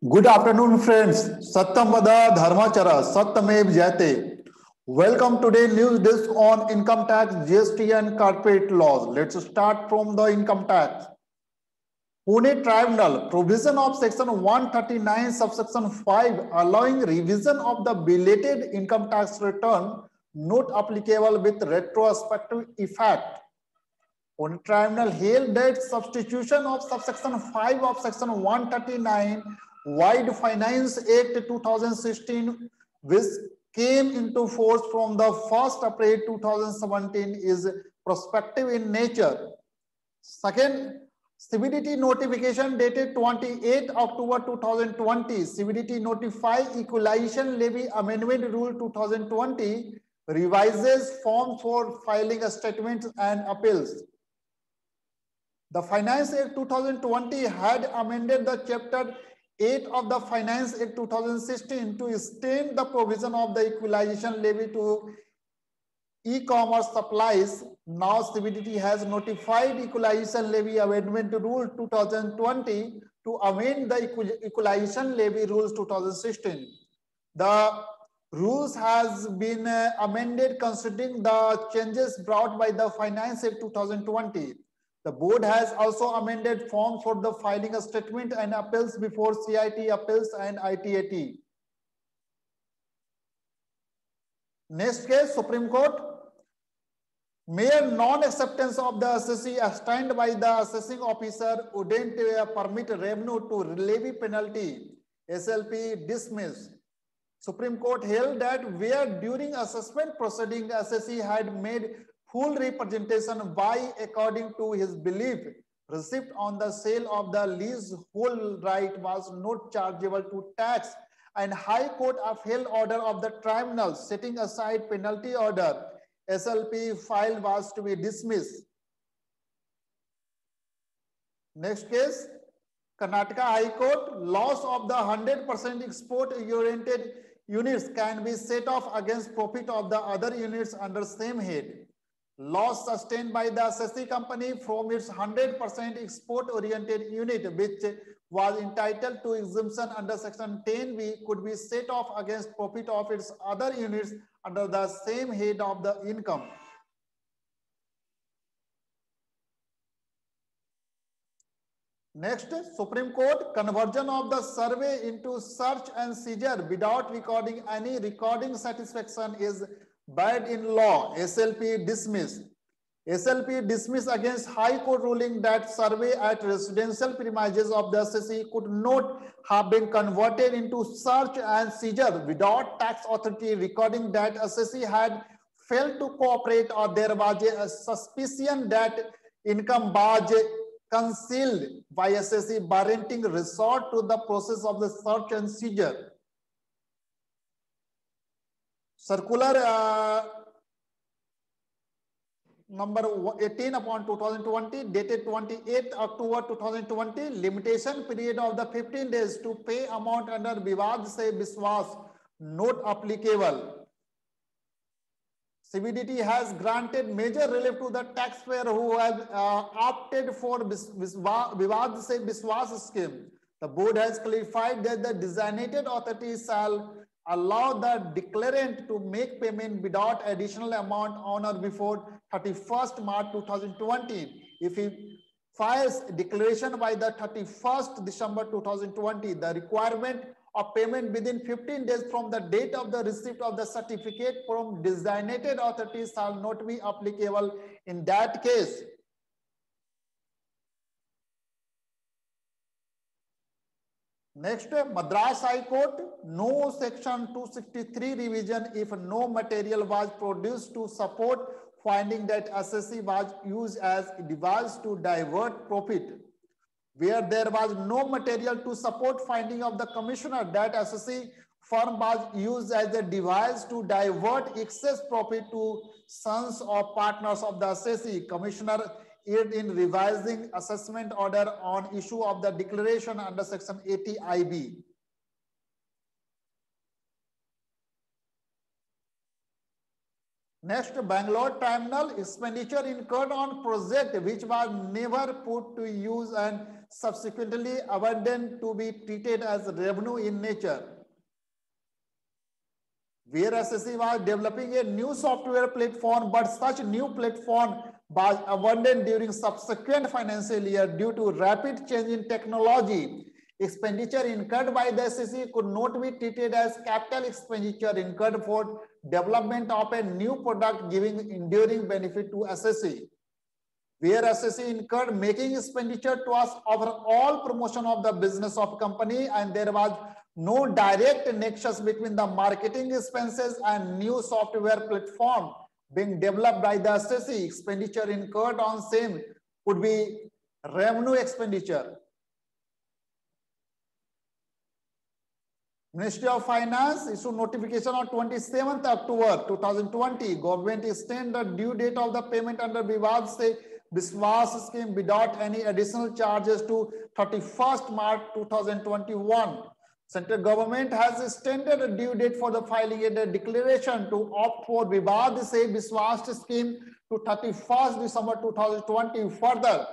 Good afternoon, friends. Satyam Vada Dharmachara, Satyamev Jayate. Welcome today news desk on income tax, GST and corporate laws. Let's start from the income tax. Pune Tribunal, provision of section 139 subsection 5 allowing revision of the belated income tax return not applicable with retrospective effect. Pune Tribunal held that substitution of subsection 5 of section 139 Wide Finance Act 2016, which came into force from the 1st April 2017, is prospective in nature. Second, CBDT notification dated 28 October 2020, CBDT notify equalization levy amendment rule 2020 revises forms for filing statements and appeals. The Finance Act 2020 had amended the chapter 8 of the Finance Act 2016 to extend the provision of the equalization levy to e-commerce supplies. Now CBDT has notified equalization levy amendment rule 2020 to amend the equalization levy rules 2016. The rules has been amended considering the changes brought by the Finance Act 2020. The board has also amended forms for the filing a statement and appeals before CIT appeals and ITAT. Next case, Supreme Court. Mere non-acceptance of the assessee assigned by the assessing officer wouldn't permit revenue to levy penalty. SLP dismissed. Supreme Court held that where during assessment proceeding assessee had made full representation by according to his belief, receipt on the sale of the leasehold right was not chargeable to tax, and High Court upheld order of the tribunal setting aside penalty order. SLP file was to be dismissed. Next case, Karnataka High Court, loss of the 100% export-oriented units can be set off against profit of the other units under same head. Loss sustained by the assessee company from its 100% export-oriented unit, which was entitled to exemption under section 10B, could be set off against profit of its other units under the same head of the income. Next, Supreme Court, conversion of the survey into search and seizure without recording any recording satisfaction is bad in law. SLP dismissed. SLP dismissed against High Court ruling that survey at residential premises of the assessee could not have been converted into search and seizure without tax authority recording that assessee had failed to cooperate or there was a suspicion that income was concealed by assessee warranting resort to the process of the search and seizure. Circular number 18 upon 2020 dated 28 October 2020, limitation period of the 15 days to pay amount under Vivad se Biswas not applicable. CBDT has granted major relief to the taxpayer who has opted for Vivad se Biswas scheme. The board has clarified that the designated authority shall allow the declarant to make payment without additional amount on or before 31st March 2020. If he files declaration by the 31st December 2020, the requirement of payment within 15 days from the date of the receipt of the certificate from designated authority shall not be applicable in that case. Next, Madras High Court, no section 263 revision if no material was produced to support finding that assessee was used as a device to divert profit. Where there was no material to support finding of the commissioner that assessee firm was used as a device to divert excess profit to sons or partners of the assessee, commissioner aid in revising assessment order on issue of the declaration under section 80 IB. Next, Bangalore terminal expenditure incurred on project which was never put to use and subsequently abandoned to be treated as revenue in nature. Where SSC was developing a new software platform, but such new platform was abandoned during subsequent financial year due to rapid change in technology. Expenditure incurred by the SSC could not be treated as capital expenditure incurred for development of a new product giving enduring benefit to SSC. Where SSC incurred making expenditure towards overall promotion of the business of company, and there was no direct nexus between the marketing expenses and new software platform being developed by the SSC. Expenditure incurred on same could be revenue expenditure. Ministry of Finance issued notification on 27th October 2020. Government extend the due date of the payment under Vivad se Vishwas scheme without any additional charges to 31st March 2021. Central government has extended the due date for the filing a declaration to opt for Vivad se Vishwas scheme to 31st December 2020. Further,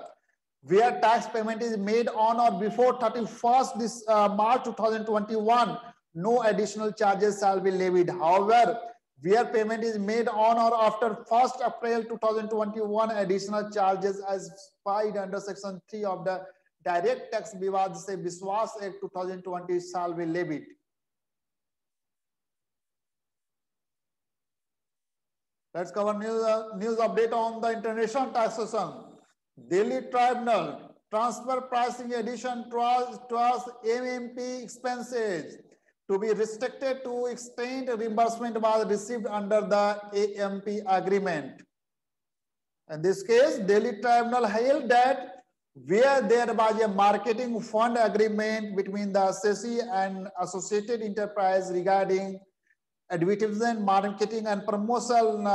where tax payment is made on or before 31st March 2021, no additional charges shall be levied. However, where payment is made on or after 1st April 2021, additional charges as specified under section 3 of the Direct Tax Vivad se Vishwas Act 2020 shall be levied. Let's cover news update on the international taxation. Delhi Tribunal transfer pricing addition towards MMP expenses to be restricted to extent reimbursement was received under the AMP agreement. In this case, Delhi Tribunal held that where there was a marketing fund agreement between the SSC and associated enterprise regarding advertisement, marketing and promotion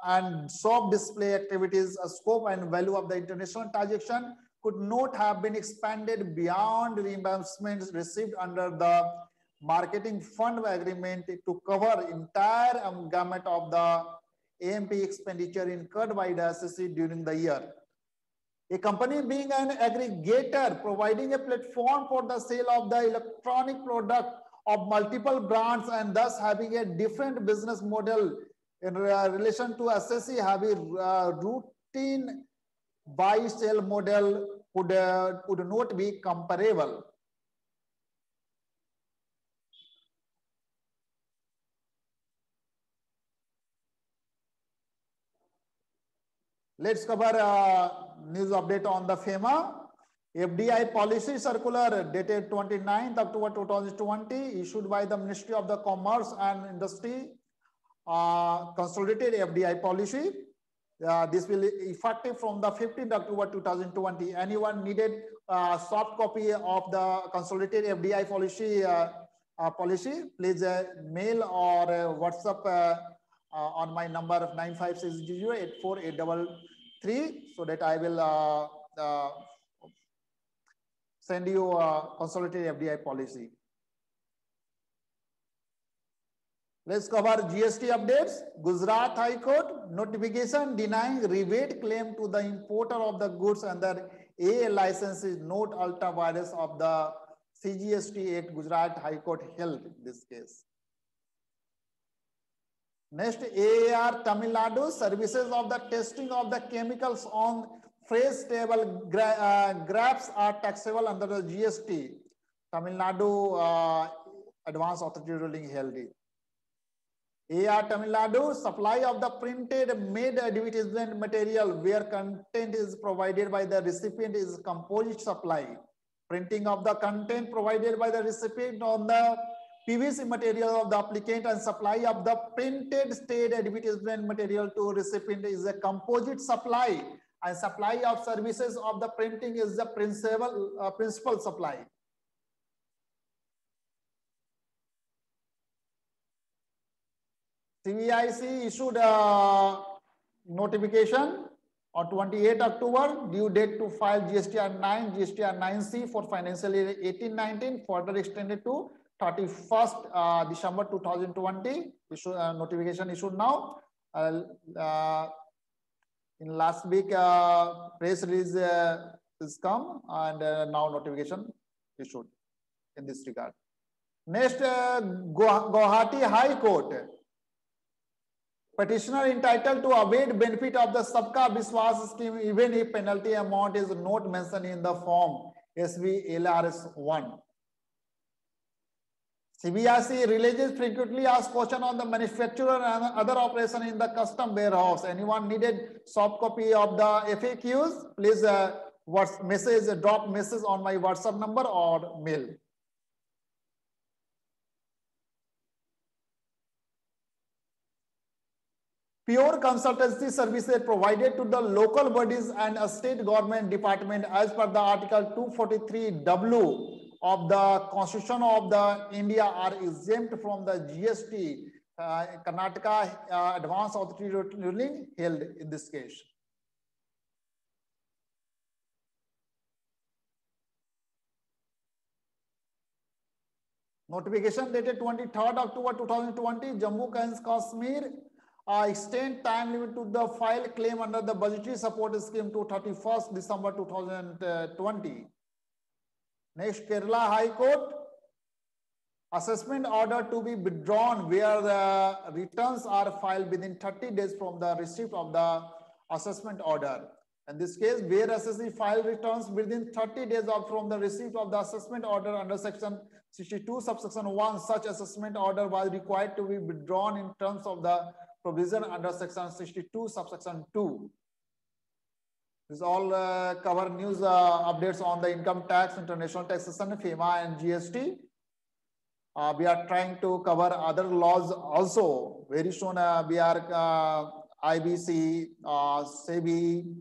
and shop display activities, scope and value of the international transaction could not have been expanded beyond reimbursements received under the marketing fund agreement to cover entire gamut of the AMP expenditure incurred by the SSC during the year. A company being an aggregator providing a platform for the sale of the electronic product of multiple brands and thus having a different business model in relation to SSC, having routine buy sell model would not be comparable. Let's cover news update on the FEMA. FDI policy circular dated 29th October 2020 issued by the Ministry of the Commerce and Industry, consolidated FDI policy. This will be effective from the 15th October 2020. Anyone needed a soft copy of the consolidated FDI policy, please mail or WhatsApp on my number of 956084833 so that I will send you a consolidated FDI policy. Let's cover GST updates. Gujarat High Court notification denying rebate claim to the importer of the goods under A license is not ultra virus of the CGST Act. Gujarat High Court held this case. Next, AAR Tamil Nadu services of the testing of the chemicals on fresh table grapes are taxable under the GST. Tamil Nadu Advanced Authority ruling held it. AAR Tamil Nadu supply of the printed made advertisement material where content is provided by the recipient is composite supply. Printing of the content provided by the recipient on the PVC material of the applicant and supply of the printed state advertisement material to recipient is a composite supply, and supply of services of the printing is the principal supply. CBIC issued a notification on 28 October, due date to file GSTR 9, GSTR 9C for financial year 18-19, further extended to 31st December 2020. Notification issued now. In last week, press release is come, and now notification issued in this regard. Next, Guwahati High Court. Petitioner entitled to avail benefit of the Sabka Biswas scheme even if penalty amount is not mentioned in the form SV LRS 1. CBRC releases frequently asked question on the manufacturer and other operation in the custom warehouse. Anyone needed soft copy of the FAQs? Please drop message on my WhatsApp number or mail. Pure consultancy services provided to the local bodies and a state government department as per the Article 243W of the Constitution of the India are exempt from the GST Karnataka Advance Authority ruling held in this case. Notification dated 23rd October 2020, Jammu and Kashmir. Extend time limit to the file claim under the budgetary support scheme to 31st December 2020. Next, Kerala High Court. Assessment order to be withdrawn where the returns are filed within 30 days from the receipt of the assessment order. In this case, where assessee file returns within 30 days from the receipt of the assessment order under section 62 subsection 1, such assessment order was required to be withdrawn in terms of the provision under section 62 subsection 2. This all cover news updates on the income tax, international taxation, FEMA and GST. We are trying to cover other laws also. Very soon we are IBC, SEBI,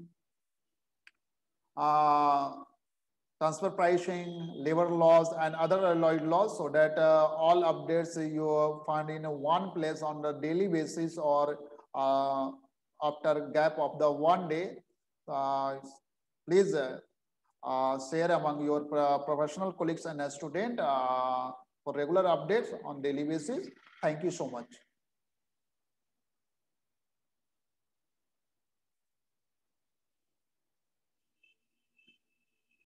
transfer pricing, labor laws and other allied laws, so that all updates you find in one place on the daily basis or after gap of the 1 day. Please share among your professional colleagues and students for regular updates on daily basis. Thank you so much.